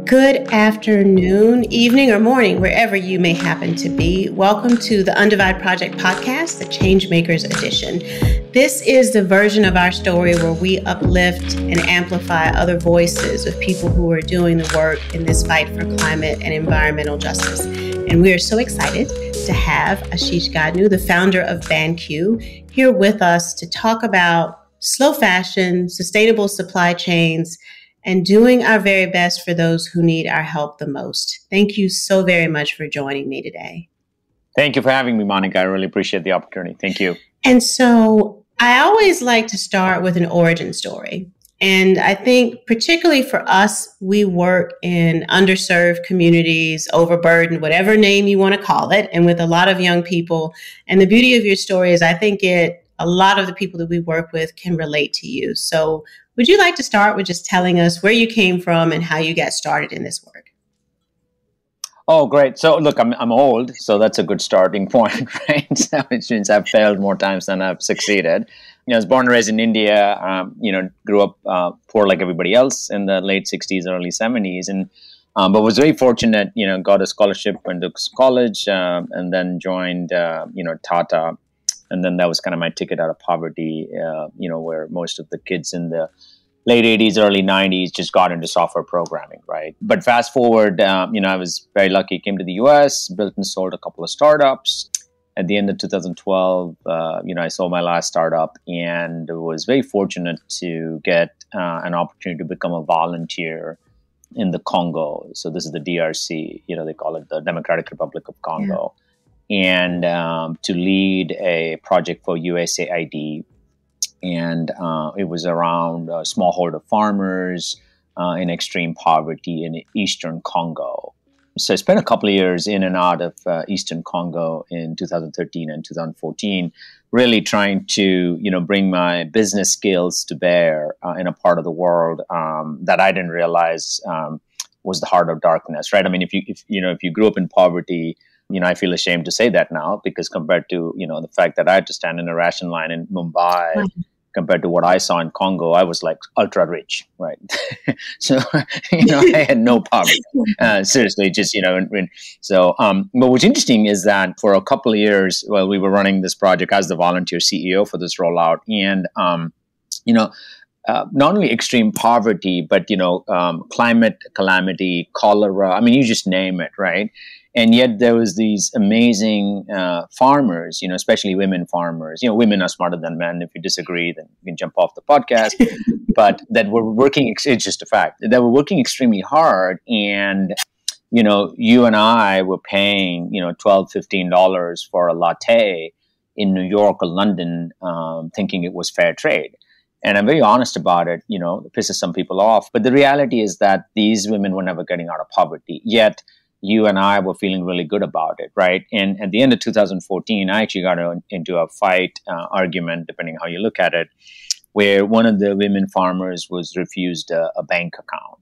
Good afternoon, evening, or morning, wherever you may happen to be. Welcome to the Undivide Project podcast, the Changemakers edition. This is the version of our story where we uplift and amplify other voices of people who are doing the work in this fight for climate and environmental justice. And we are so excited to have Ashish Gadnis, the founder of BanQu, here with us to talk about slow fashion, sustainable supply chains, and doing our very best for those who need our help the most. Thank you so very much for joining me today. Thank you for having me, Monica. I really appreciate the opportunity. Thank you. And so I always like to start with an origin story. And I think particularly for us, we work in underserved communities, overburdened, whatever name you want to call it, and with a lot of young people. And the beauty of your story is I think a lot of the people that we work with can relate to you. So would you like to start with just telling us where you came from and how you got started in this work? Oh, great. So look, I'm old, so that's a good starting point, right? So it means I've failed more times than I've succeeded. I was born and raised in India, grew up poor like everybody else in the late 60s, early 70s. And but was very fortunate, got a scholarship, went to college, and then joined, Tata. And then that was kind of my ticket out of poverty, where most of the kids in the late 80s, early 90s just got into software programming, right? But fast forward, I was very lucky, came to the US, built and sold a couple of startups. At the end of 2012, I sold my last startup and was very fortunate to get an opportunity to become a volunteer in the Congo. So this is the DRC, they call it the Democratic Republic of Congo. Yeah. And to lead a project for USAID. And it was around smallholder farmers in extreme poverty in eastern Congo. So I spent a couple of years in and out of eastern Congo in 2013 and 2014, really trying to, bring my business skills to bear in a part of the world that I didn't realize was the heart of darkness, right? I mean, if you grew up in poverty, I feel ashamed to say that now because compared to, the fact that I had to stand in a ration line in Mumbai, right, compared to what I saw in Congo, I was like ultra rich, right? So, I had no poverty. Seriously, just, so, but what's interesting is that for a couple of years, while we were running this project as the volunteer CEO for this rollout and, not only extreme poverty, but, climate calamity, cholera, I mean, you just name it, right? And yet there was these amazing farmers, especially women farmers. Women are smarter than men. If you disagree, then you can jump off the podcast. But that were working, it's just a fact, that were working extremely hard. And, you and I were paying, $12, $15 for a latte in New York or London, thinking it was fair trade. And I'm very honest about it, it pisses some people off. But the reality is that these women were never getting out of poverty. Yet you and I were feeling really good about it, right? And at the end of 2014, I actually got into a fight argument, depending how you look at it, where one of the women farmers was refused a bank account.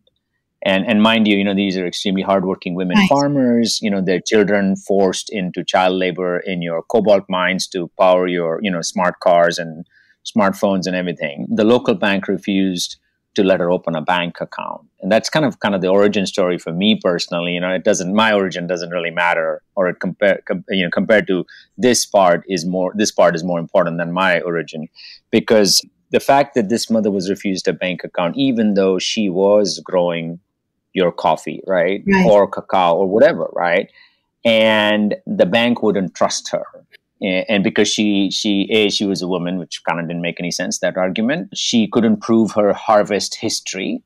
And mind you, these are extremely hardworking women farmers, their children forced into child labor in your cobalt mines to power your, smart cars and smartphones and everything. The local bank refused to let her open a bank account. And that's kind of the origin story for me personally. My origin doesn't really matter, or it compared to this part is more important than my origin, because the fact that this mother was refused a bank account, even though she was growing your coffee, right? Or cacao or whatever, right? And the bank wouldn't trust her. And because she was a woman, which kind of didn't make any sense, that argument. She couldn't prove her harvest history,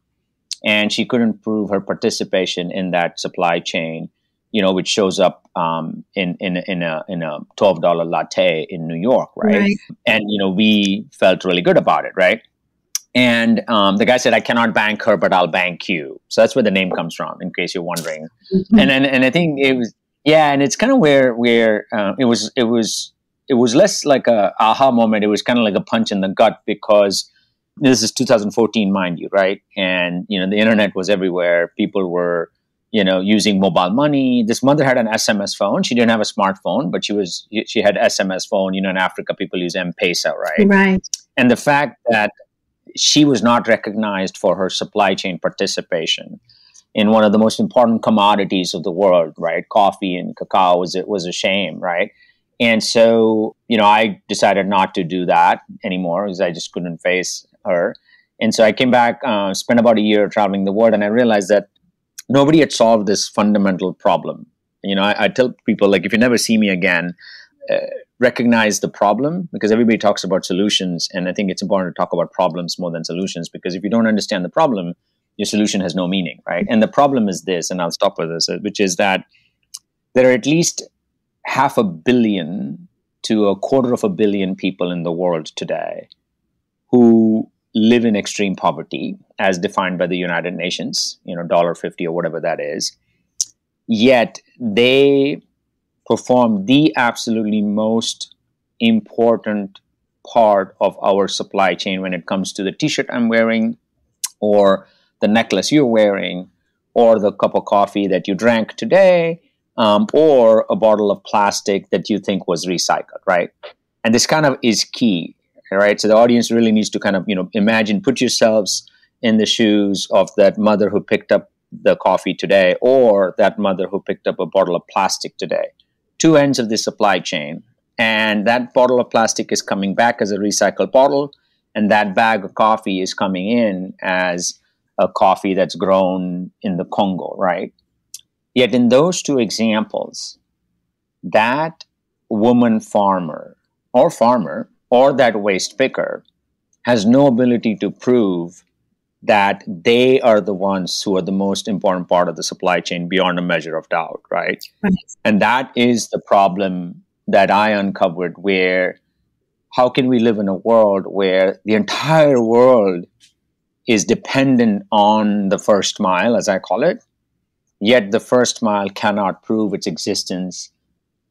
and she couldn't prove her participation in that supply chain, which shows up in a $12 latte in New York, right? And we felt really good about it, right? And the guy said, "I cannot bank her, but I'll bank you." So that's where the name comes from, in case you're wondering. Mm-hmm. And I think it was. Yeah, and it's kind of where it was less like a aha moment. It was kind of like a punch in the gut, because this is 2014, mind you, right? And the internet was everywhere. People were using mobile money. This mother had an SMS phone. She didn't have a smartphone, but she had SMS phone. In Africa, people use M-Pesa, right? Right. And the fact that she was not recognized for her supply chain participation. in one of the most important commodities of the world, right? Coffee and cacao was a shame, right? And so, I decided not to do that anymore because I just couldn't face her. And so I came back, spent about a year traveling the world, and I realized that nobody had solved this fundamental problem. I tell people, like, if you never see me again, recognize the problem, because everybody talks about solutions. And I think it's important to talk about problems more than solutions, because if you don't understand the problem, your solution has no meaning, right? And the problem is this, and I'll stop with this, which is that there are at least 500 million to 250 million people in the world today who live in extreme poverty, as defined by the United Nations, $1.50 or whatever that is. Yet they perform the absolutely most important part of our supply chain when it comes to the t-shirt I'm wearing, or the necklace you're wearing, or the cup of coffee that you drank today, or a bottle of plastic that you think was recycled, right? And this kind of is key, right? So the audience really needs to kind of, imagine, put yourselves in the shoes of that mother who picked up the coffee today, or that mother who picked up a bottle of plastic today. Two ends of the supply chain. And that bottle of plastic is coming back as a recycled bottle, and that bag of coffee is coming in as a coffee that's grown in the Congo, right? Yet in those two examples, that woman farmer or that waste picker has no ability to prove that they are the ones who are the most important part of the supply chain beyond a measure of doubt, right? And that is the problem that I uncovered, where how can we live in a world where the entire world is dependent on the first mile, as I call it, yet the first mile cannot prove its existence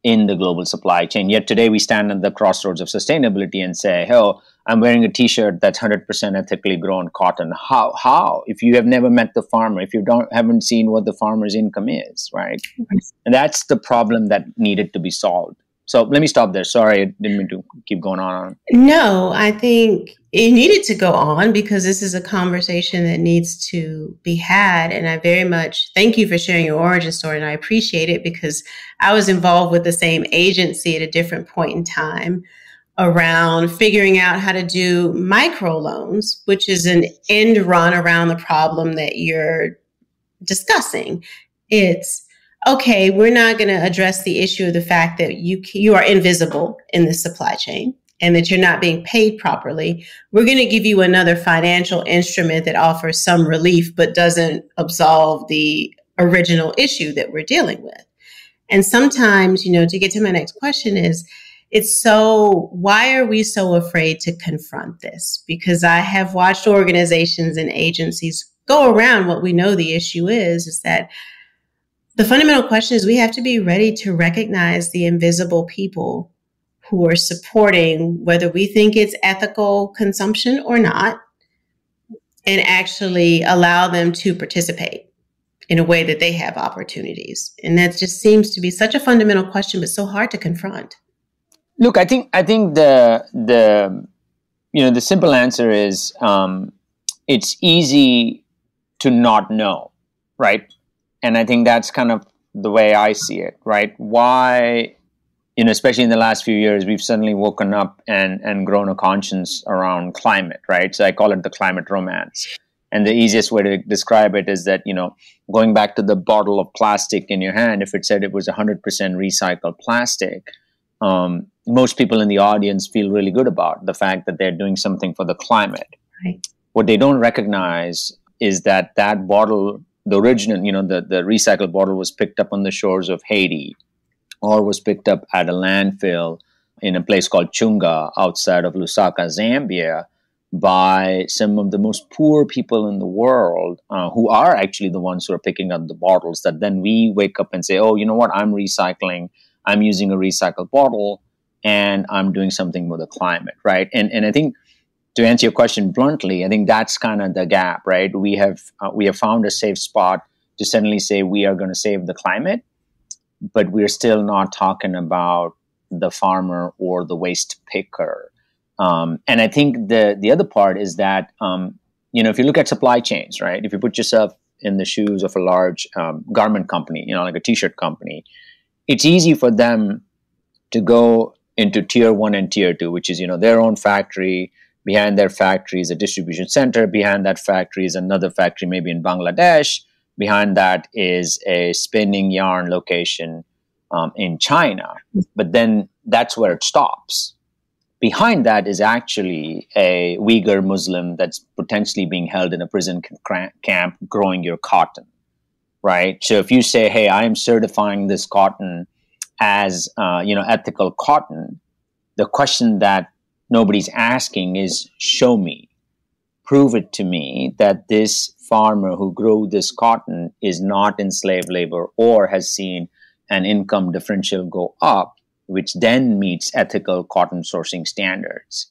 in the global supply chain. Yet today we stand at the crossroads of sustainability and say, oh, I'm wearing a t-shirt that's 100% ethically grown cotton. How? If you have never met the farmer, if you haven't seen what the farmer's income is, right? And that's the problem that needed to be solved. So let me stop there. Sorry, I didn't mean to keep going on. No, I think it needed to go on because this is a conversation that needs to be had. And I very much thank you for sharing your origin story. And I appreciate it because I was involved with the same agency at a different point in time around figuring out how to do microloans, which is an end run around the problem that you're discussing. It's okay, we're not going to address the issue of the fact that you are invisible in the supply chain and that you're not being paid properly. We're going to give you another financial instrument that offers some relief but doesn't absolve the original issue that we're dealing with. And sometimes, to get to my next question is, why are we so afraid to confront this? Because I have watched organizations and agencies go around what we know the issue is that the fundamental question is we have to be ready to recognize the invisible people who are supporting whether we think it's ethical consumption or not, and actually allow them to participate in a way that they have opportunities. And that just seems to be such a fundamental question, but so hard to confront. Look, I think the simple answer is it's easy to not know, right? And I think that's kind of the way I see it, right? Why, especially in the last few years, we've suddenly woken up and grown a conscience around climate, right? So I call it the climate romance. And the easiest way to describe it is that, going back to the bottle of plastic in your hand, if it said it was 100% recycled plastic, most people in the audience feel really good about the fact that they're doing something for the climate. Right. What they don't recognize is that bottle, the original, the recycled bottle was picked up on the shores of Haiti, or was picked up at a landfill in a place called Chunga outside of Lusaka, Zambia, by some of the most poor people in the world, who are actually the ones who are picking up the bottles that then we wake up and say, oh, you know what, I'm recycling, I'm using a recycled bottle, and I'm doing something with the climate, right? And I think, to answer your question bluntly, I think that's kind of the gap, right? We have found a safe spot to suddenly say we are going to save the climate, but we're still not talking about the farmer or the waste picker. And I think the other part is that, if you look at supply chains, right? If you put yourself in the shoes of a large garment company, like a t-shirt company. It's easy for them to go into tier 1 and tier 2, which is, their own factory. Behind their factory is a distribution center. Behind that factory is another factory, maybe in Bangladesh. Behind that is a spinning yarn location in China. But then that's where it stops. Behind that is actually a Uyghur Muslim that's potentially being held in a prison camp growing your cotton, right? So if you say, hey, I am certifying this cotton as, ethical cotton, the question that nobody's asking is, show me, prove it to me that this farmer who grew this cotton is not in slave labor or has seen an income differential go up, which then meets ethical cotton sourcing standards.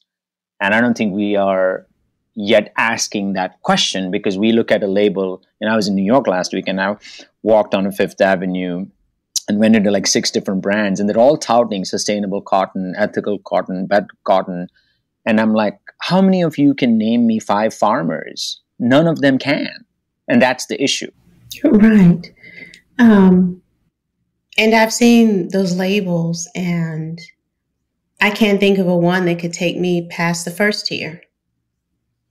And I don't think we are yet asking that question, because we look at a label, and I was in New York last week and I walked on Fifth Avenue and went into like 6 different brands, and they're all touting sustainable cotton, ethical cotton, better cotton. And I'm like, how many of you can name me 5 farmers? None of them can. And that's the issue. Right. And I've seen those labels, and I can't think of a one that could take me past the first tier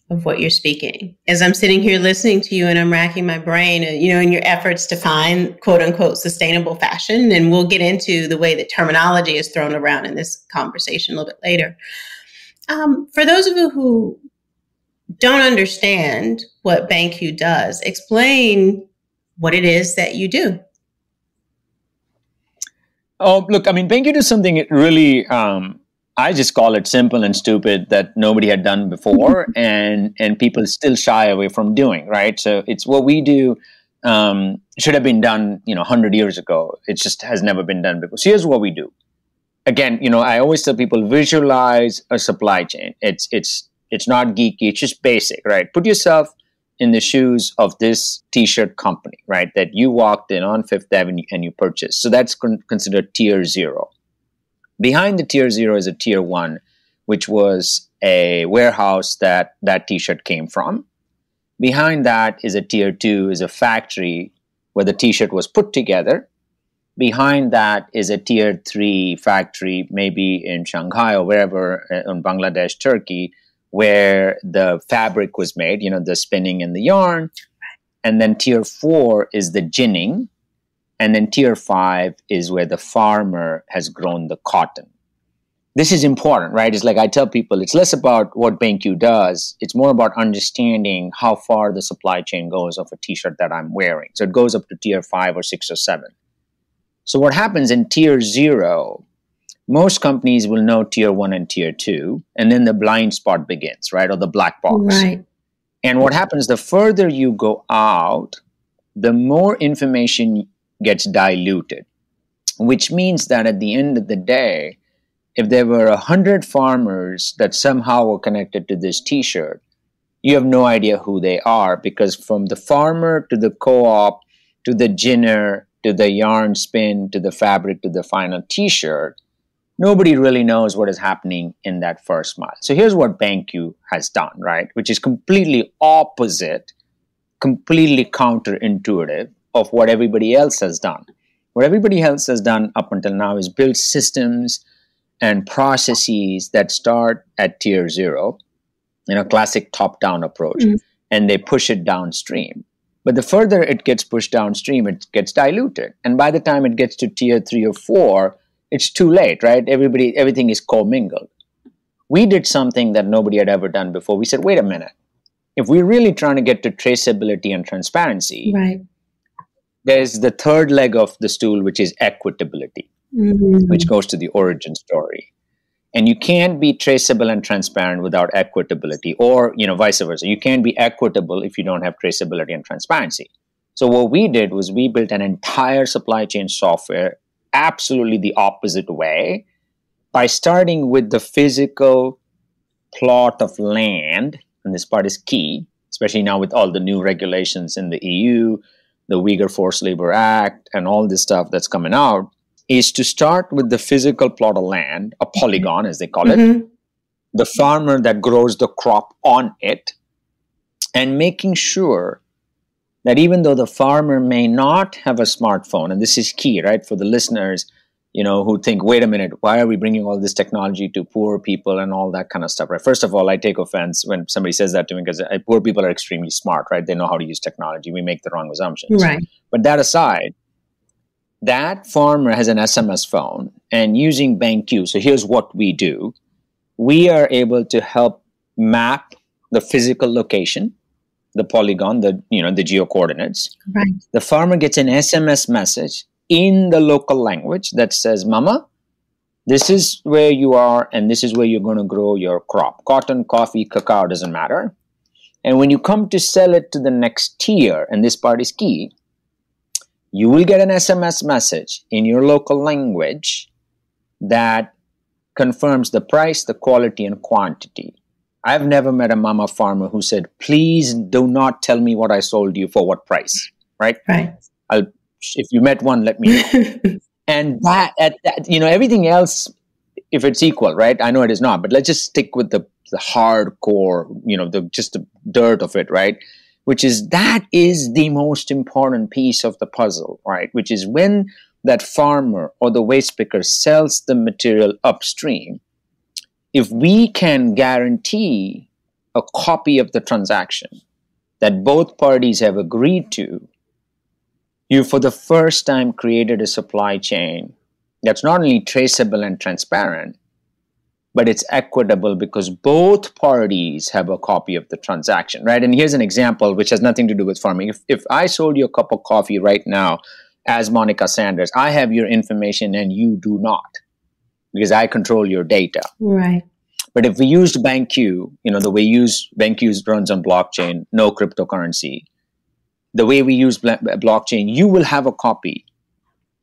of what you're speaking. As I'm sitting here listening to you and I'm racking my brain, in your efforts to find quote unquote sustainable fashion. And we'll get into the way that terminology is thrown around in this conversation a little bit later. For those of you who don't understand what BanQu does, explain what it is that you do. Oh, look, BanQu does something really, I just call it simple and stupid that nobody had done before and people still shy away from doing, right? So it's what we do should have been done, 100 years ago. It just has never been done before. So here's what we do. Again, I always tell people, visualize a supply chain. It's not geeky, it's just basic, right? Put yourself in the shoes of this t-shirt company, right, that you walked in on Fifth Avenue and you purchased. So that's considered tier 0. Behind the tier 0 is a tier 1, which was a warehouse that t-shirt came from. Behind that is a tier 2, is a factory where the t-shirt was put together. Behind that is a tier 3 factory, maybe in Shanghai or wherever, in Bangladesh, Turkey, where the fabric was made, the spinning and the yarn. And then tier 4 is the ginning. And then tier 5 is where the farmer has grown the cotton. This is important, right? It's like I tell people, it's less about what BanQu does. It's more about understanding how far the supply chain goes of a t-shirt that I'm wearing. So it goes up to tier 5 or 6 or 7. So what happens in tier 0, most companies will know tier 1 and tier 2, and then the blind spot begins, right? Or the black box. Right. And what happens, the further you go out, the more information gets diluted, which means that at the end of the day, if there were 100 farmers that somehow were connected to this t-shirt, you have no idea who they are, because from the farmer to the co-op, to the ginner, to the yarn spin, to the fabric, to the final t-shirt, nobody really knows what is happening in that first mile. So here's what BanQu has done, right? Which is completely opposite, completely counterintuitive of what everybody else has done. What everybody else has done up until now is build systems and processes that start at tier 0, classic top-down approach, and they push it downstream. But the further it gets pushed downstream, it gets diluted. And by the time it gets to tier 3 or 4, it's too late, right? Everything is commingled. We did something that nobody had ever done before. We said, wait a minute. If we're really trying to get to traceability and transparency, right, there's the third leg of the stool, which is equitability, which goes to the origin story. And you can't be traceable and transparent without equitability, or vice versa. You can't be equitable if you don't have traceability and transparency. So what we did was we built an entire supply chain software absolutely the opposite way, by starting with the physical plot of land, and this part is key, especially now with all the new regulations in the EU, the Uyghur Forced Labor Act, and all this stuff that's coming out, is to start with the physical plot of land, a polygon as they call it, the farmer that grows the crop on it, and making sure that even though the farmer may not have a smartphone, and this is key, right, for the listeners, who think, wait a minute, why are we bringing all this technology to poor people and all that kind of stuff, right? First of all, I take offense when somebody says that to me because poor people are extremely smart, right? They know how to use technology. We make the wrong assumptions. Right. But that aside, that farmer has an SMS phone and using BanQu. So here's what we do. We are able to help map the physical location, the polygon, the geo coordinates. Right. The farmer gets an SMS message in the local language that says, Mama, this is where you are and this is where you're going to grow your crop. Cotton, coffee, cacao, doesn't matter. And when you come to sell it to the next tier, and this part is key, you will get an SMS message in your local language that confirms the price, the quality, and quantity. I've never met a mama farmer who said, please do not tell me what I sold you for what price, right? Right. If you met one, let me know. And everything else, if it's equal, right? I know it is not, but let's just stick with the hardcore, just the dirt of it, right? That is the most important piece of the puzzle, right? Which is when that farmer or the waste picker sells the material upstream, if we can guarantee a copy of the transaction that both parties have agreed to, you for the first time created a supply chain that's not only traceable and transparent, but it's equitable because both parties have a copy of the transaction, right? And here's an example which has nothing to do with farming. If I sold you a cup of coffee right now as Monica Sanders, I have your information and you do not because I control your data. Right. But if we used BanQu, the way BanQu runs on blockchain, no cryptocurrency, the way we use blockchain, you will have a copy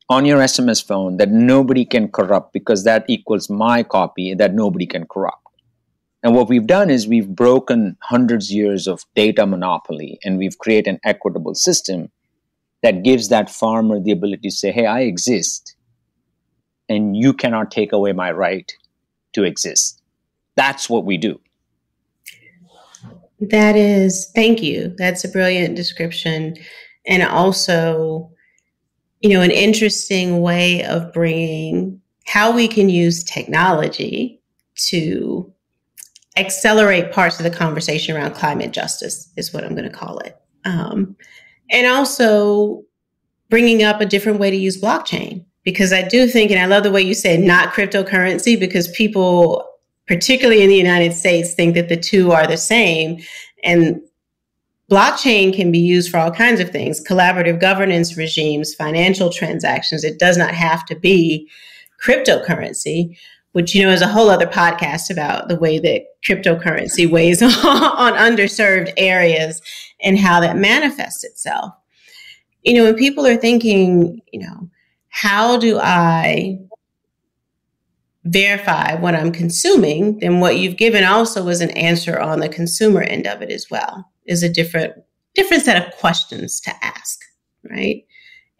on your SMS phone that nobody can corrupt because that equals my copy that nobody can corrupt. And what we've done is we've broken hundreds of years of data monopoly and we've created an equitable system that gives that farmer the ability to say, hey, I exist and you cannot take away my right to exist. That's what we do. Thank you. That's a brilliant description. And also, an interesting way of bringing how we can use technology to accelerate parts of the conversation around climate justice is what I'm going to call it. And also bringing up a different way to use blockchain, because I do think, and I love the way you said not cryptocurrency, because people, particularly in the United States, think that the two are the same. And blockchain can be used for all kinds of things, collaborative governance regimes, financial transactions. It does not have to be cryptocurrency, which, is a whole other podcast about the way that cryptocurrency weighs on underserved areas and how that manifests itself. When people are thinking, how do I verify what I'm consuming, then what you've given also is an answer on the consumer end of it as well, is a different set of questions to ask, right?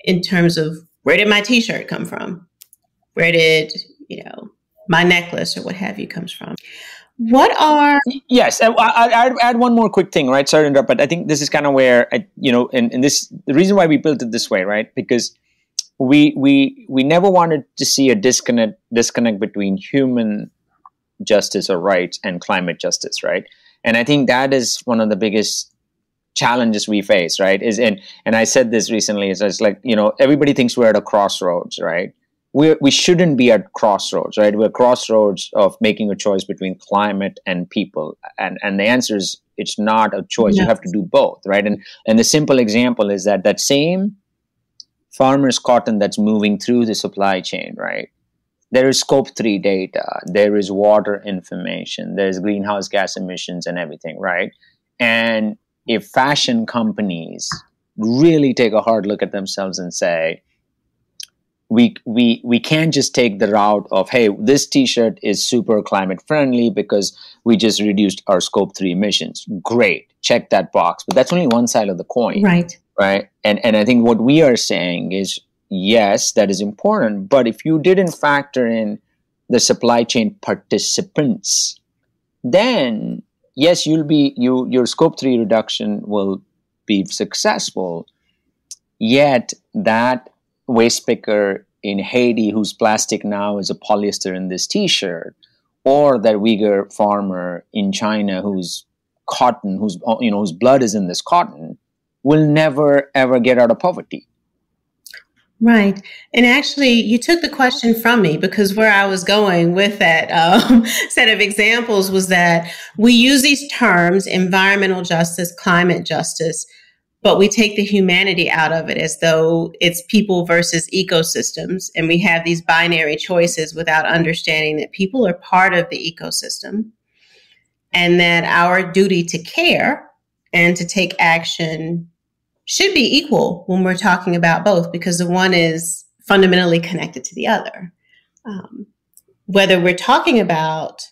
In terms of where did my t-shirt come from? Where did, my necklace or what have you comes from? Yes, I'd add one more quick thing, right? Sorry to interrupt, but I think this is kind of where, the reason why we built it this way, right? Because we never wanted to see a disconnect between human justice or rights and climate justice, right? And I think that is one of the biggest challenges we face, right? And I said this recently, it's like, everybody thinks we're at a crossroads, right? We shouldn't be at crossroads, right? We're at crossroads of making a choice between climate and people. And the answer is it's not a choice. No. You have to do both, right? And the simple example is that same farmer's cotton that's moving through the supply chain, right? There is scope 3 data, there is water information, there's greenhouse gas emissions and everything, right? And if fashion companies really take a hard look at themselves and say, we can't just take the route of, hey, this t-shirt is super climate friendly because we just reduced our scope 3 emissions. Great, check that box. But that's only one side of the coin. Right. Right. And I think what we are saying is, yes, that is important. But if you didn't factor in the supply chain participants, then yes, your scope 3 reduction will be successful. Yet that waste picker in Haiti whose plastic now is a polyester in this t-shirt, or that Uyghur farmer in China whose cotton, whose blood is in this cotton, will never ever get out of poverty. Right. And actually, you took the question from me, because where I was going with that set of examples was that we use these terms, environmental justice, climate justice, but we take the humanity out of it as though it's people versus ecosystems. And we have these binary choices without understanding that people are part of the ecosystem, and that our duty to care and to take action should be equal when we're talking about both, because the one is fundamentally connected to the other. Whether we're talking about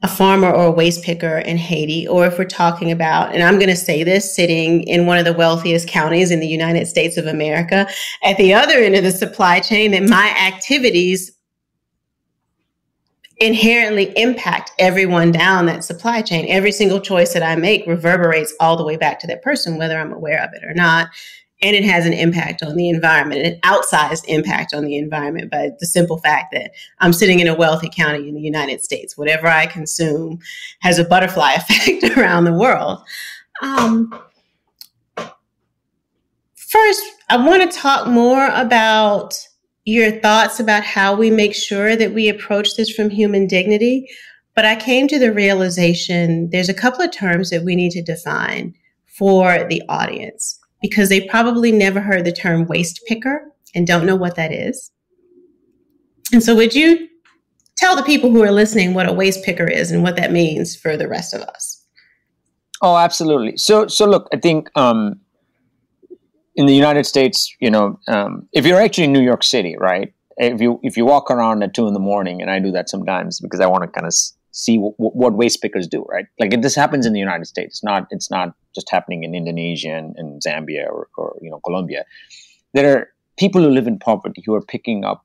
a farmer or a waste picker in Haiti, or if we're talking about, and I'm going to say this, sitting in one of the wealthiest counties in the United States of America, at the other end of the supply chain, that my activities inherently impact everyone down that supply chain. Every single choice that I make reverberates all the way back to that person, whether I'm aware of it or not. And it has an impact on the environment, an outsized impact on the environment by the simple fact that I'm sitting in a wealthy county in the United States. Whatever I consume has a butterfly effect around the world. First, I want to talk more about your thoughts about how we make sure that we approach this from human dignity. But I came to the realization there's a couple of terms that we need to define for the audience, because they probably never heard the term waste picker and don't know what that is. And so would you tell the people who are listening what a waste picker is and what that means for the rest of us? Oh, absolutely. So look, I think in the United States, if you're actually in New York City, right? If you walk around at 2 a.m, and I do that sometimes because I want to kind of see what waste pickers do, right? Like this happens in the United States. It's not just happening in Indonesia and Zambia or Colombia. There are people who live in poverty who are picking up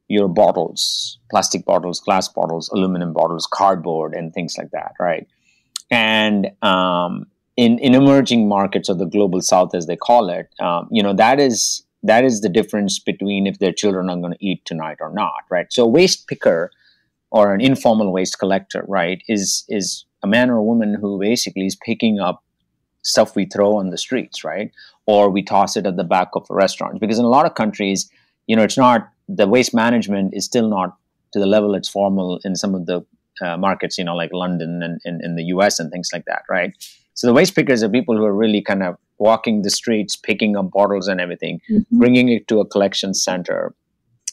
your bottles, plastic bottles, glass bottles, aluminum bottles, cardboard, and things like that, right? And in emerging markets, or the global south as they call it, that is the difference between if their children are going to eat tonight or not, right? So a waste picker or an informal waste collector, right, is a man or a woman who basically is picking up stuff we throw on the streets, right? Or we toss it at the back of a restaurant. Because in a lot of countries, it's not, the waste management is still not to the level it's formal in some of the markets, like London and in the US and things like that, right? So the waste pickers are people who are really kind of walking the streets, picking up bottles and everything, bringing it to a collection center,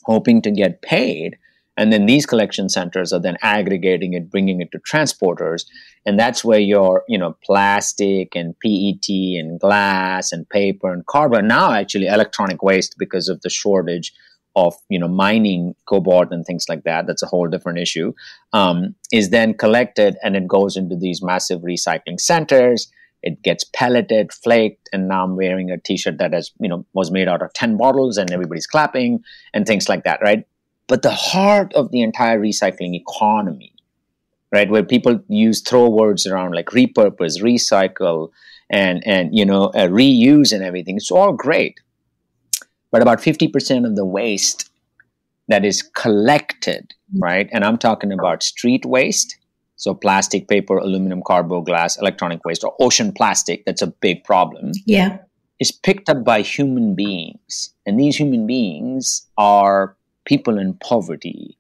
hoping to get paid. And then these collection centers are then aggregating it, bringing it to transporters. And that's where your, plastic and PET and glass and paper and cardboard, now actually electronic waste because of the shortage of, mining cobalt and things like that. That's a whole different issue, is then collected, and it goes into these massive recycling centers. It gets pelleted, flaked, and now I'm wearing a t-shirt that was made out of 10 bottles and everybody's clapping and things like that, right? But the heart of the entire recycling economy, right, where people throw words around like repurpose, recycle, and reuse and everything, it's all great. But about 50% of the waste that is collected, right, and I'm talking about street waste, so plastic, paper, aluminum, cardboard, glass, electronic waste, or ocean plastic, that's a big problem. Yeah. Is picked up by human beings. And these human beings are people in poverty,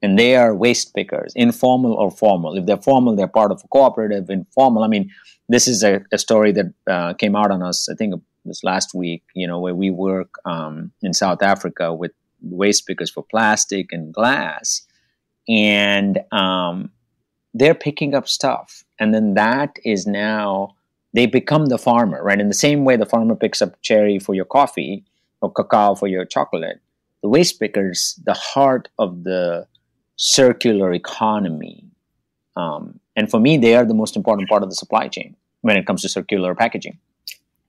and they are waste pickers, informal or formal. If they're formal, they're part of a cooperative. Informal, I mean, this is a story that came out on us, I think, this last week, where we work in South Africa with waste pickers for plastic and glass, and they're picking up stuff. And then that is now, they become the farmer, right? In the same way the farmer picks up cherry for your coffee or cacao for your chocolate, the waste pickers, the heart of the circular economy. And for me, they are the most important part of the supply chain when it comes to circular packaging.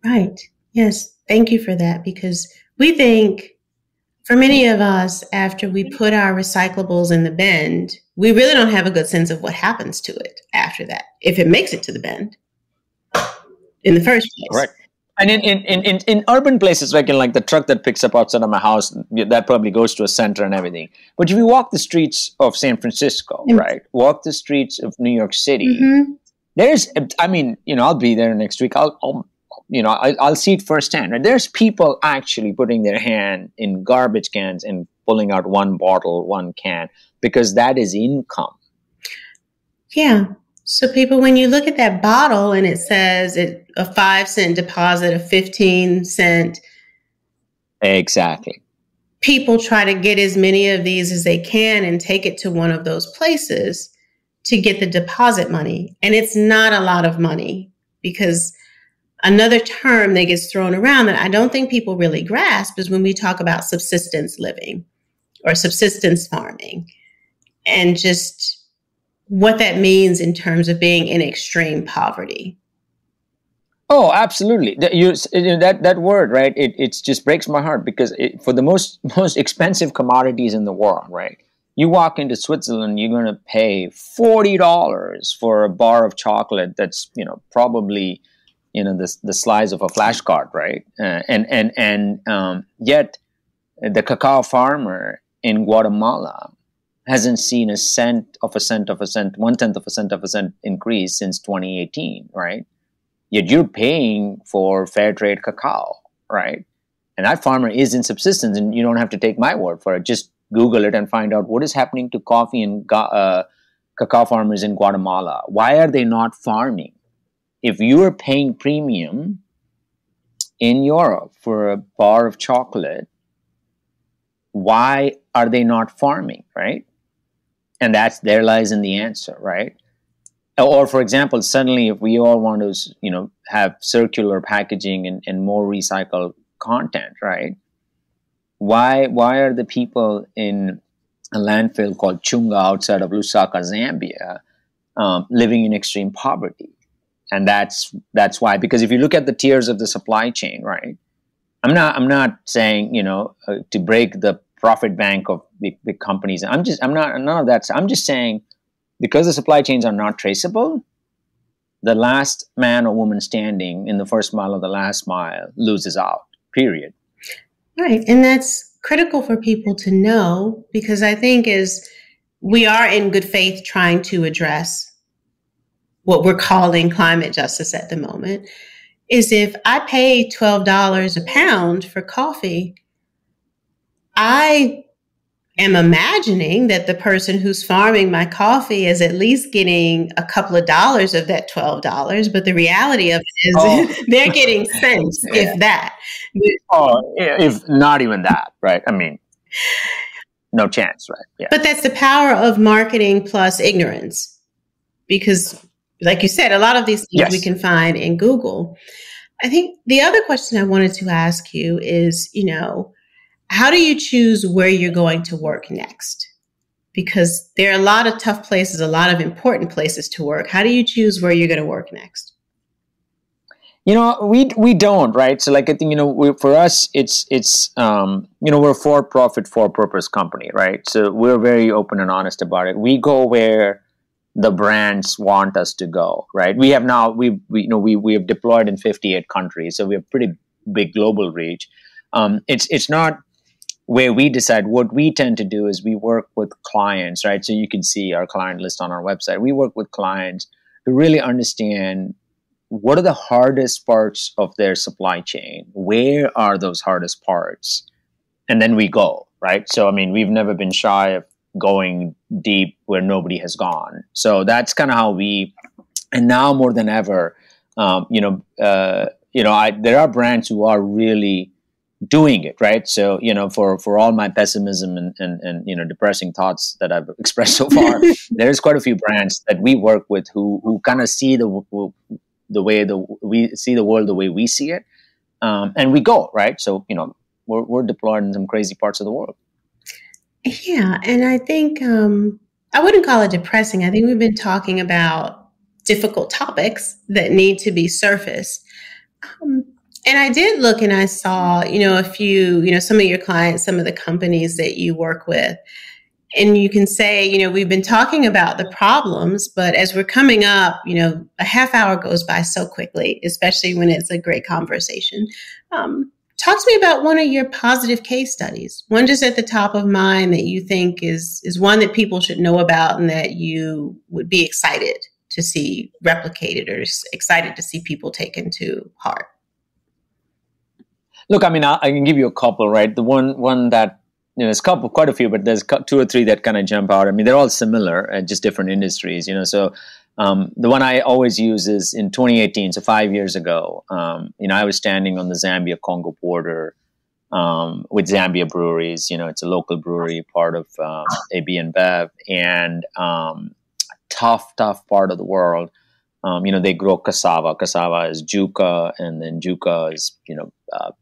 Right. Yes. Thank you for that, because we think, for many of us, after we put our recyclables in the bin, we really don't have a good sense of what happens to it after that. If it makes it to the bin, in the first place. Correct. And in urban places, like the truck that picks up outside of my house, that probably goes to a center and everything. But if you walk the streets of San Francisco, right, walk the streets of New York City, there's, I'll be there next week. I'll see it firsthand. Right? There's people actually putting their hand in garbage cans and pulling out one bottle, one can, because that is income. Yeah. So people, when you look at that bottle and it says a 5-cent deposit, a 15-cent. Exactly. People try to get as many of these as they can and take it to one of those places to get the deposit money. And it's not a lot of money, because another term that gets thrown around that I don't think people really grasp is when we talk about subsistence living or subsistence farming, and just what that means in terms of being in extreme poverty. Oh, absolutely. That word, right? It just breaks my heart, because for the most expensive commodities in the world, right? You walk into Switzerland, you're going to pay $40 for a bar of chocolate that's, probably, the size of a flashcard, right? Yet the cacao farmer in Guatemala hasn't seen a cent of a cent, 1/10 of a cent increase since 2018, right? Yet you're paying for fair trade cacao, right? And that farmer is in subsistence, and you don't have to take my word for it. Just Google it and find out what is happening to coffee and cacao farmers in Guatemala. Why are they not farming? If you are paying premium in Europe for a bar of chocolate, why are they not farming, right? And there lies in the answer, right? Or, for example, suddenly if we all want to, have circular packaging and more recycled content, right? Why are the people in a landfill called Chunga outside of Lusaka, Zambia, living in extreme poverty? And that's why. Because if you look at the tiers of the supply chain, right? I'm not saying to break the profit bank of the companies. I'm not none of that. I'm just saying, because the supply chains are not traceable, the last man or woman standing in the first mile of the last mile loses out, period. Right. And that's critical for people to know, because I think as we are in good faith trying to address what we're calling climate justice at the moment, is if I pay $12 a pound for coffee, I am imagining that the person who's farming my coffee is at least getting a couple of dollars of that $12. But the reality of it is they're getting cents, if that. If not even that, right? I mean, no chance, right? Yeah. But that's the power of marketing plus ignorance. Because, like you said, a lot of these things we can find in Google. I think the other question I wanted to ask you is, how do you choose where you're going to work next? Because there are a lot of tough places, a lot of important places to work. How do you choose where you're going to work next? We don't, right? So, like, I think, for us, it's we're a for-profit, for-purpose company, right? So we're very open and honest about it. We go where the brands want us to go, right? We have now, we have deployed in 58 countries, so we have pretty big global reach. It's not where we decide. What we tend to do is we work with clients, right? So you can see our client list on our website. We work with clients to really understand what are the hardest parts of their supply chain? Where are those hardest parts? And then we go, right? So, I mean, we've never been shy of going deep where nobody has gone. So that's kind of how and now more than ever, there are brands who are really doing it, right? So, for all my pessimism and depressing thoughts that I've expressed so far, there's quite a few brands that we work with who kind of see the way we see the world the way we see it, and we go, right? So, we're deployed in some crazy parts of the world. Yeah, and I think I wouldn't call it depressing. I think we've been talking about difficult topics that need to be surfaced. And I did look and I saw, a few, some of your clients, some of the companies that you work with. And you can say, we've been talking about the problems, but as we're coming up, a half hour goes by so quickly, especially when it's a great conversation. Talk to me about one of your positive case studies, one just at the top of mind that you think is one that people should know about and that you would be excited to see replicated or excited to see people taken to heart. Look, I mean, I can give you a couple, right? The one that, there's quite a few, but there's two or three that kind of jump out. I mean, they're all similar, just different industries, So the one I always use is in 2018, so 5 years ago, I was standing on the Zambia-Congo border with Zambia Breweries. It's a local brewery, part of AB InBev, and tough part of the world. They grow cassava. Cassava is juca, and then juca is,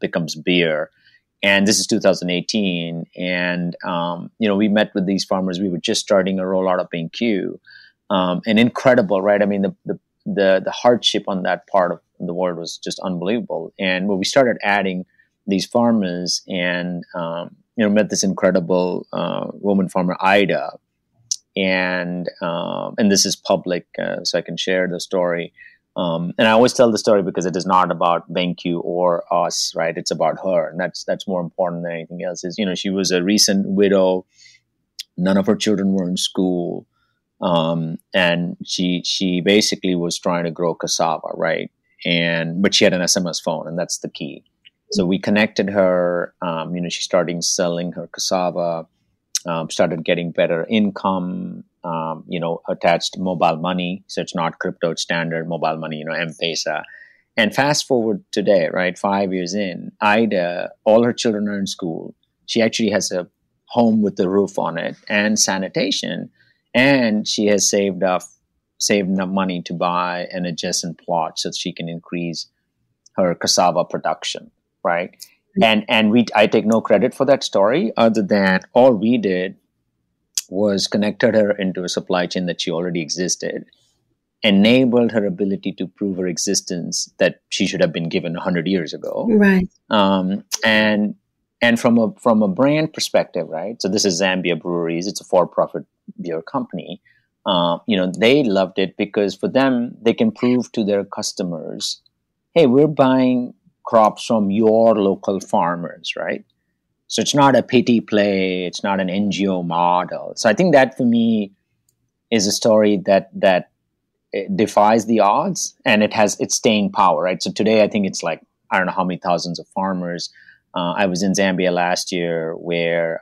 becomes beer. And this is 2018. And, we met with these farmers. We were just starting a rollout of BanQu. And incredible, right? I mean, the hardship on that part of the world was just unbelievable. And when we started adding these farmers and, met this incredible woman farmer, Ida. And this is public, so I can share the story. And I always tell the story because it is not about BanQu or us, right? It's about her, and that's more important than anything else. Is she was a recent widow, none of her children were in school, and she basically was trying to grow cassava, right? But she had an SMS phone, and that's the key. So we connected her. She started selling her cassava. Started getting better income, attached mobile money. So it's not crypto, it's standard mobile money, M-Pesa. And fast forward today, right, 5 years in, Ida, all her children are in school. She actually has a home with the roof on it and sanitation. And she has saved enough money to buy an adjacent plot so that she can increase her cassava production, right? And I take no credit for that story other than all we did was connected her into a supply chain that she already existed, enabled her ability to prove her existence that she should have been given 100 years ago. Right. And from a brand perspective, right? So this is Zambia Breweries. It's a for-profit beer company. They loved it because for them, they can prove to their customers, hey, we're buying crops from your local farmers, right? So it's not a pity play. It's not an NGO model. So I think that for me is a story that defies the odds, and it's staying power, right? So today I think it's like, I don't know how many thousands of farmers. I was in Zambia last year where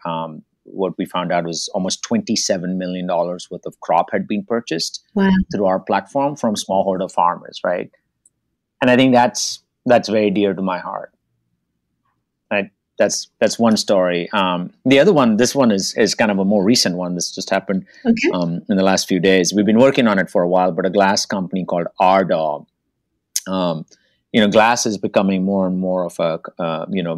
what we found out was almost $27 million worth of crop had been purchased through our platform from smallholder farmers, right? And I think that's very dear to my heart. Right? That's one story. The other one, this one is kind of a more recent one. This just happened in the last few days. We've been working on it for a while, but a glass company called Ardog. Glass is becoming more and more of a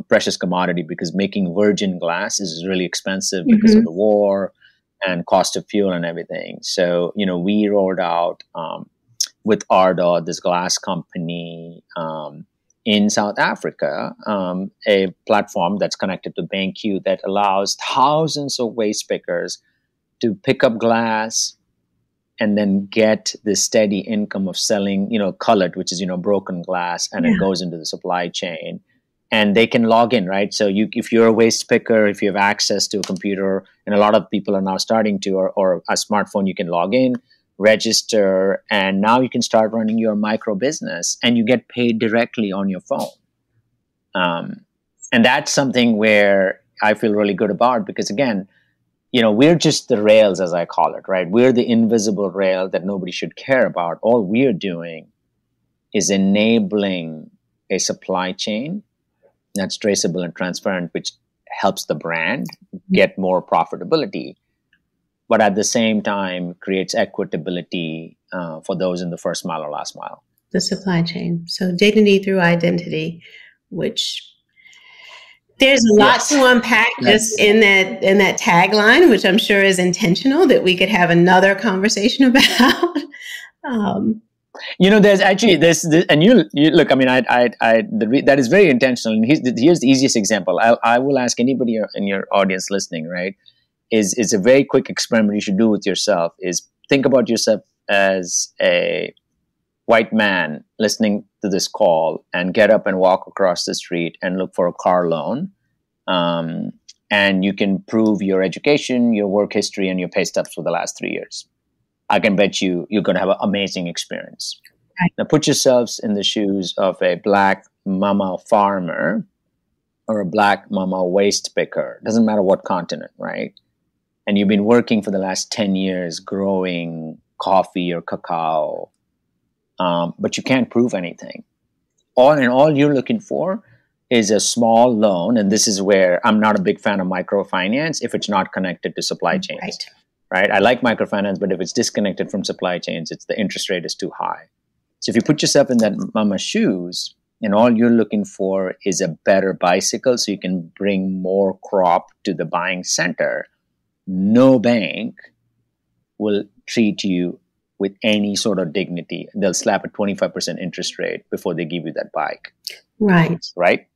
precious commodity because making virgin glass is really expensive because of the war and cost of fuel and everything. So we rolled out with Ardog, this glass company, in South Africa, a platform that's connected to BanQu that allows thousands of waste pickers to pick up glass and then get the steady income of selling, cullet, which is, broken glass, and it goes into the supply chain. And they can log in, right? So if you're a waste picker, if you have access to a computer, and a lot of people are now starting to, or a smartphone, you can log in, register, and now you can start running your micro business and you get paid directly on your phone. And that's something where I feel really good about because, again, we're just the rails, as I call it, right? We're the invisible rail that nobody should care about. All we're doing is enabling a supply chain that's traceable and transparent, which helps the brand get more profitability, but at the same time creates equitability for those in the first mile or last mile. The supply chain. So dignity through identity, which there's a lot to unpack just in that tagline, which I'm sure is intentional that we could have another conversation about. There's actually this, and you look. I mean, that is very intentional. And here's the easiest example. I will ask anybody in your audience listening, right? is a very quick experiment you should do with yourself. Is think about yourself as a white man listening to this call, and get up and walk across the street and look for a car loan. And you can prove your education, your work history, and your pay stubs for the last 3 years. I can bet you're going to have an amazing experience. Right. Now put yourselves in the shoes of a black mama farmer or a black mama waste picker. Doesn't matter what continent, right? And you've been working for the last 10 years growing coffee or cacao, but you can't prove anything. All you're looking for is a small loan. And this is where I'm not a big fan of microfinance if it's not connected to supply chains. Right? I like microfinance, but if it's disconnected from supply chains, the interest rate is too high. So if you put yourself in that mama's shoes, and all you're looking for is a better bicycle so you can bring more crop to the buying center, no bank will treat you with any sort of dignity. They'll slap a 25% interest rate before they give you that bike. Right. Right?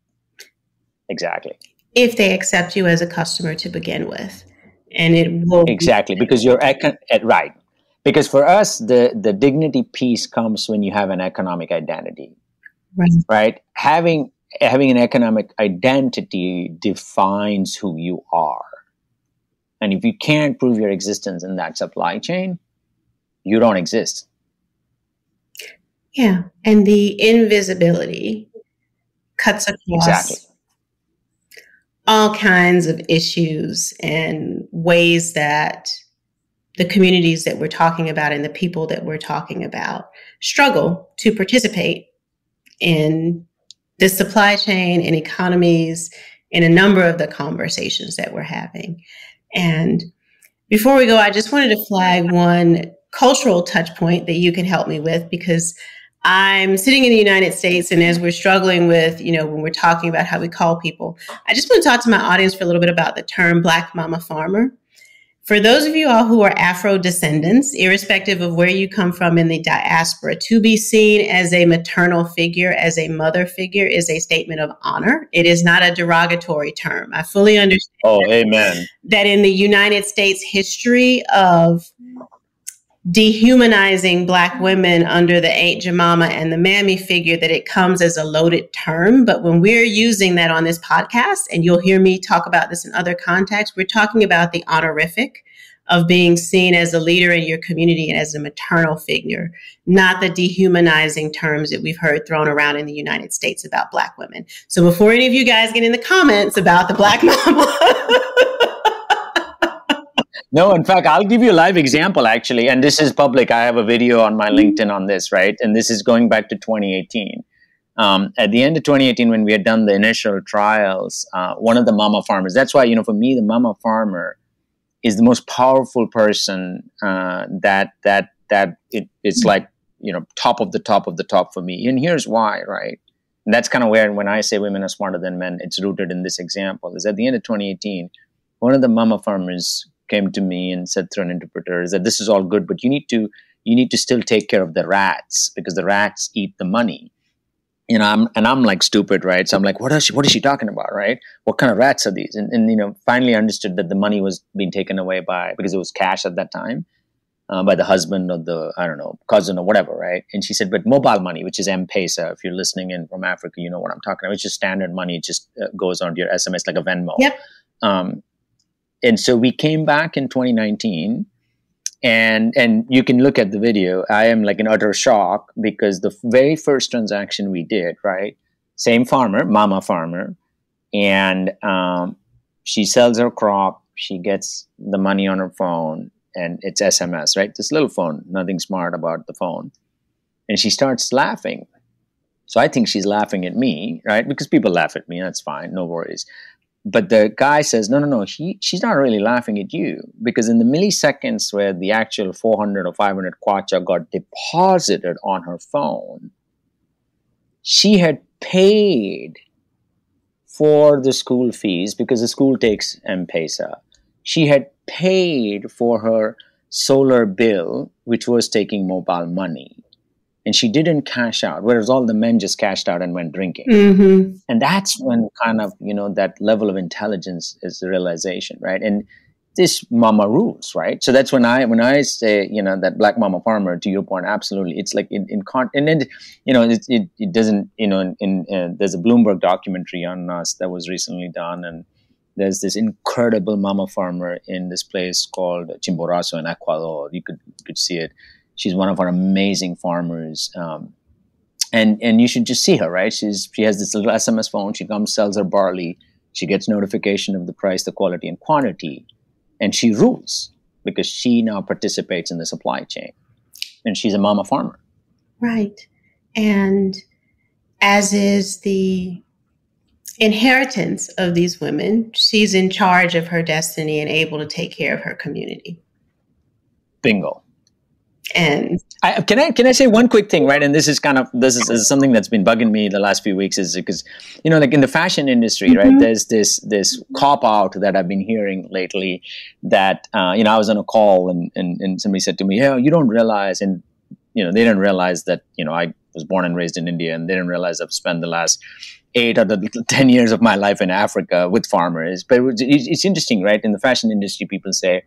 Exactly. If they accept you as a customer to begin with. And it will exactly because you're right. Because for us, the dignity piece comes when you have an economic identity. Right? Having an economic identity defines who you are. And if you can't prove your existence in that supply chain, you don't exist. Yeah. And the invisibility cuts across all kinds of issues and ways that the communities that we're talking about and the people that we're talking about struggle to participate in the supply chain and economies in a number of the conversations that we're having. And before we go, I just wanted to flag one cultural touch point that you can help me with, because I'm sitting in the United States, and as we're struggling with, when we're talking about how we call people, I just want to talk to my audience for a little bit about the term Black Mama Farmer. For those of you all who are Afro descendants, irrespective of where you come from in the diaspora, to be seen as a maternal figure, as a mother figure, is a statement of honor. It is not a derogatory term. I fully understand amen. that in the United States history of dehumanizing Black women under the Aunt Jemima and the Mammy figure, that it comes as a loaded term. But when we're using that on this podcast, and you'll hear me talk about this in other contexts, we're talking about the honorific of being seen as a leader in your community and as a maternal figure, not the dehumanizing terms that we've heard thrown around in the United States about Black women. So before any of you guys get in the comments about the Black mama, no, in fact, I'll give you a live example, actually. And this is public. I have a video on my LinkedIn on this, right? And this is going back to 2018. At the end of 2018, when we had done the initial trials, one of the mama farmers, that's why, for me, the mama farmer is the most powerful person it's like, top of the top for me. And here's why, right? And that's kind of where, when I say women are smarter than men, it's rooted in this example. Is at the end of 2018, one of the mama farmers came to me and said through an interpreter is that this is all good, but you need to still take care of the rats, because the rats eat the money. I'm like stupid, right? So I'm like, what is she talking about, right? What kind of rats are these? And finally understood that the money was being taken away because it was cash at that time, by the husband or the, cousin or whatever, right? And she said, but mobile money, which is M-Pesa, if you're listening in from Africa, you know what I'm talking about. It's just standard money. It just goes onto your SMS like a Venmo. Yep. And so we came back in 2019, and you can look at the video. I am like in utter shock, because the very first transaction we did, right? Same farmer, mama farmer, and she sells her crop. She gets the money on her phone, and it's SMS, right? This little phone, nothing smart about the phone. And she starts laughing. So I think she's laughing at me, right? Because people laugh at me. That's fine. No worries. But the guy says, no, she's not really laughing at you, because in the milliseconds where the actual 400 or 500 kwacha got deposited on her phone, she had paid for the school fees, because the school takes M-Pesa. She had paid for her solar bill, which was taking mobile money. And she didn't cash out, whereas all the men just cashed out and went drinking. And that's when kind of, that level of intelligence is the realization, right? And this mama rules, right? So that's when I say, that black mama farmer, to your point, absolutely, it's like and then it doesn't, there's a Bloomberg documentary on us that was recently done, and there's this incredible mama farmer in this place called Chimborazo in Ecuador. You could see it. She's one of our amazing farmers. And you should just see her, right? She has this little SMS phone. She comes, sells her barley. She gets notification of the price, the quality, and quantity. And she rules because she now participates in the supply chain. And she's a mama farmer. Right. And as is the inheritance of these women, she's in charge of her destiny and able to take care of her community. Bingo. And can I say one quick thing, right? And this is something that's been bugging me the last few weeks, is because, like in the fashion industry, right? There's this cop out that I've been hearing lately that, I was on a call and somebody said to me, "Hey, you don't realize," and, they didn't realize that, I was born and raised in India, and they didn't realize I've spent the last 8 or 10 years of my life in Africa with farmers. But it's interesting, right? In the fashion industry, people say,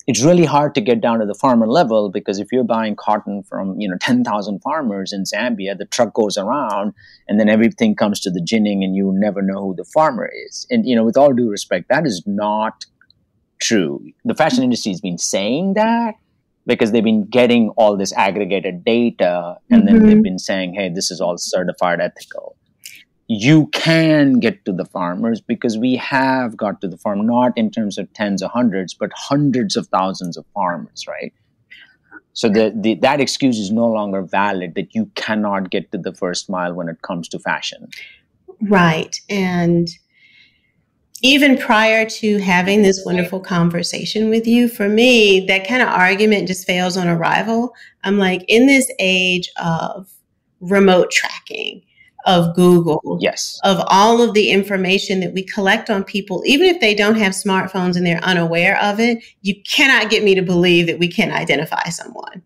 it's really hard to get down to the farmer level, because if you're buying cotton from 10,000 farmers in Zambia, the truck goes around and then everything comes to the ginning and you never know who the farmer is. And with all due respect, that is not true. The fashion industry has been saying that because they've been getting all this aggregated data, and then they've been saying, hey, this is all certified ethical. You can get to the farmers because we have got to the farm, not in terms of tens or hundreds, but hundreds of thousands of farmers, right? So that excuse is no longer valid, that you cannot get to the first mile when it comes to fashion. Right. And even prior to having this wonderful conversation with you, for me, that kind of argument just fails on arrival. I'm like, in this age of remote tracking, of Google, yes, of all of the information that we collect on people, even if they don't have smartphones and they're unaware of it, you cannot get me to believe that we can identify someone.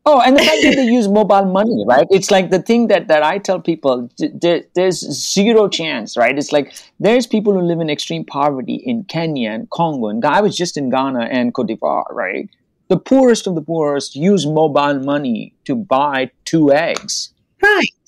Oh, and the fact that they use mobile money, right? It's like the thing that I tell people, there's zero chance, right? It's like there's people who live in extreme poverty in Kenya and Congo. And I was just in Ghana and Cote d'Ivoire, right? The poorest of the poorest use mobile money to buy 2 eggs.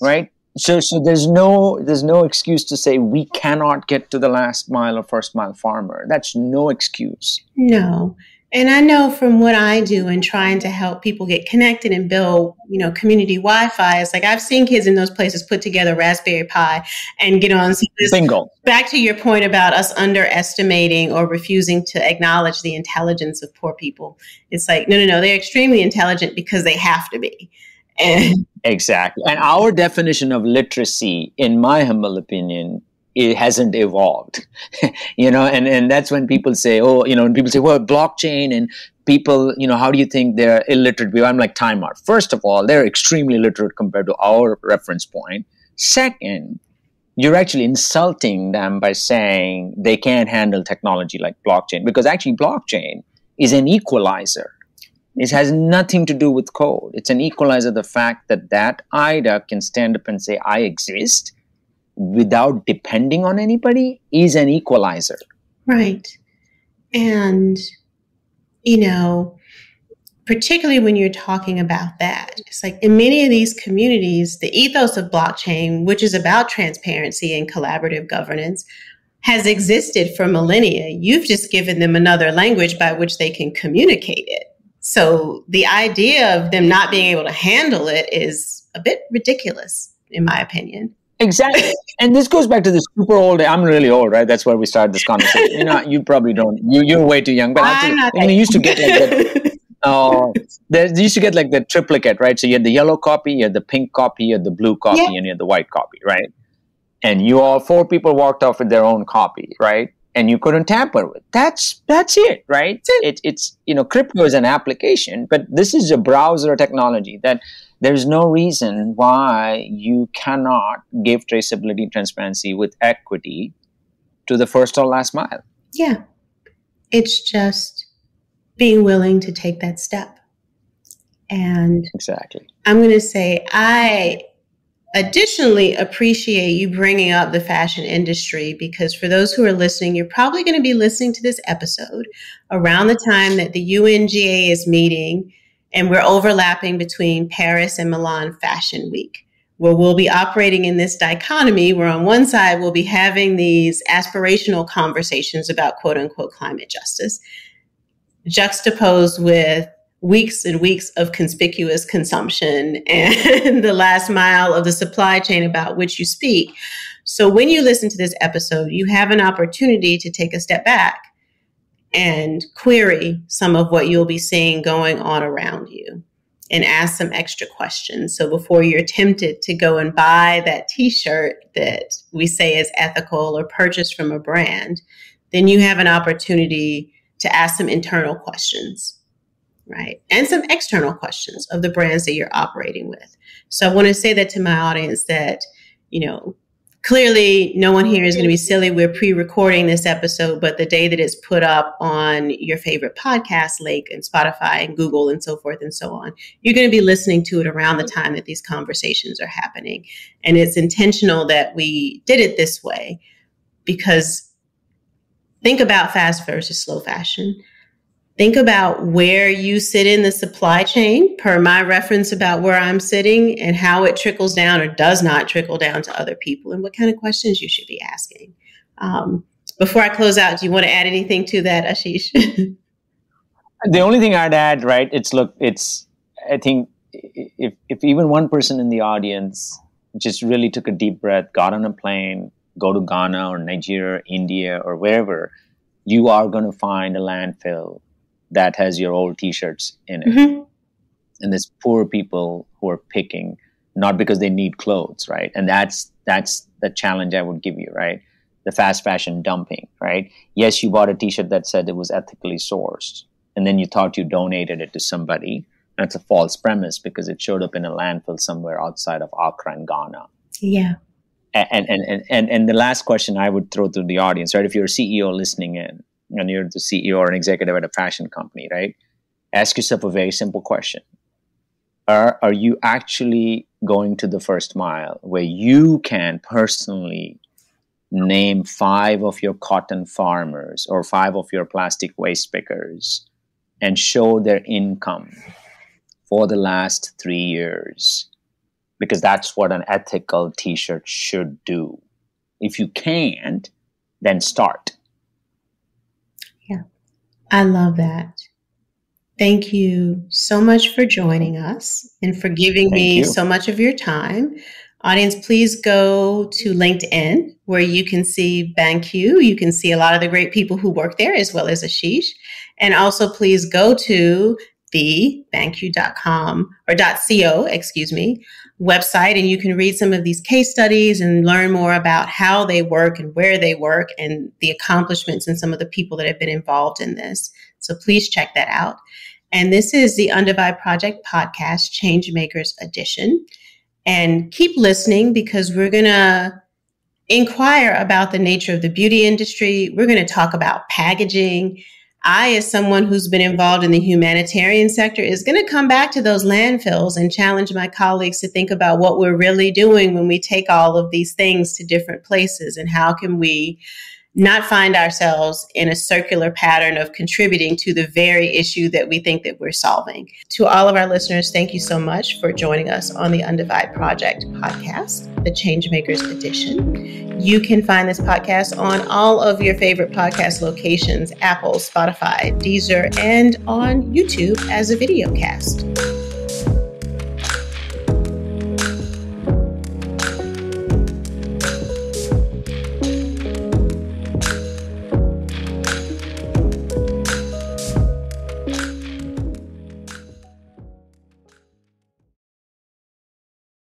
Right. So there's no excuse to say we cannot get to the last mile or first mile farmer. That's no excuse. No. And I know from what I do in trying to help people get connected and build, community Wi-Fi, it's like I've seen kids in those places put together Raspberry Pi and get on. Bingo. Back to your point about us underestimating or refusing to acknowledge the intelligence of poor people. It's like, no, they're extremely intelligent because they have to be. Exactly. And our definition of literacy, in my humble opinion, it hasn't evolved. And that's when people say, well, blockchain and people, how do you think they're illiterate? I'm like, time out. First of all, they're extremely literate compared to our reference point. Second, you're actually insulting them by saying they can't handle technology like blockchain, because actually blockchain is an equalizer. It has nothing to do with code. It's an equalizer. The fact that IDA can stand up and say, I exist without depending on anybody is an equalizer. Right. And, particularly when you're talking about that, it's like in many of these communities, the ethos of blockchain, which is about transparency and collaborative governance, has existed for millennia. You've just given them another language by which they can communicate it. So the idea of them not being able to handle it is a bit ridiculous, in my opinion. Exactly. And this goes back to the super old, I'm really old, right? That's where we started this conversation. You probably don't, you're way too young. But actually, you used to get like that. They used to get like the triplicate, right? So you had the yellow copy, you had the pink copy, you had the blue copy, and you had the white copy, right? And 4 people walked off with their own copy, right? And you couldn't tamper with. That's it, right? It's crypto is an application, but this is a browser technology that there's no reason why you cannot give traceability and transparency with equity to the first or last mile. Yeah. It's just being willing to take that step. And exactly. I'm going to say additionally appreciate you bringing up the fashion industry, because for those who are listening, you're probably going to be listening to this episode around the time that the UNGA is meeting, and we're overlapping between Paris and Milan Fashion Week, where we'll be operating in this dichotomy where on one side we'll be having these aspirational conversations about quote unquote climate justice, juxtaposed with weeks and weeks of conspicuous consumption and the last mile of the supply chain about which you speak. So when you listen to this episode, you have an opportunity to take a step back and query some of what you'll be seeing going on around you and ask some extra questions. So before you're tempted to go and buy that t-shirt that we say is ethical or purchased from a brand, then you have an opportunity to ask some internal questions, right? And some external questions of the brands that you're operating with. So I want to say that to my audience that, clearly no one here is going to be silly. We're pre-recording this episode, but the day that it's put up on your favorite podcast link and Spotify and Google and so forth and so on, you're going to be listening to it around the time that these conversations are happening. And it's intentional that we did it this way, because think about fast versus slow fashion. Think about where you sit in the supply chain, per my reference about where I'm sitting, and how it trickles down or does not trickle down to other people, and what kind of questions you should be asking. Before I close out, do you want to add anything to that, Ashish? The only thing I'd add, right, I think if even one person in the audience just really took a deep breath, got on a plane, go to Ghana or Nigeria, India, or wherever, you are going to find a landfill that has your old t-shirts in it. Mm-hmm. And there's poor people who are picking, not because they need clothes, right? And that's the challenge I would give you, right? The fast fashion dumping, right? Yes, you bought a t-shirt that said it was ethically sourced, and then you thought you donated it to somebody. That's a false premise, because it showed up in a landfill somewhere outside of Accra and Ghana. Yeah. And the last question I would throw to the audience, right? If you're a CEO listening in, and you're the CEO or an executive at a fashion company, right? Ask yourself a very simple question. Are you actually going to the first mile where you can personally name 5 of your cotton farmers or 5 of your plastic waste pickers and show their income for the last 3 years? Because that's what an ethical t-shirt should do. If you can't, then start. Yeah, I love that. Thank you so much for joining us and for giving me so much of your time. Audience, please go to LinkedIn, where you can see BanQu. You can see a lot of the great people who work there, as well as Ashish. And also please go to the BanQu.com or .co, website, and you can read some of these case studies and learn more about how they work and where they work and the accomplishments and some of the people that have been involved in this. So please check that out. And this is the Undivide Project Podcast, Changemakers Edition. And keep listening, because we're going to inquire about the nature of the beauty industry. We're going to talk about packaging. I, as someone who's been involved in the humanitarian sector, is going to come back to those landfills and challenge my colleagues to think about what we're really doing when we take all of these things to different places, and how can we not find ourselves in a circular pattern of contributing to the very issue that we think that we're solving. To all of our listeners, thank you so much for joining us on the Undivide Project Podcast, the Changemakers Edition. You can find this podcast on all of your favorite podcast locations, Apple, Spotify, Deezer, and on YouTube as a video cast.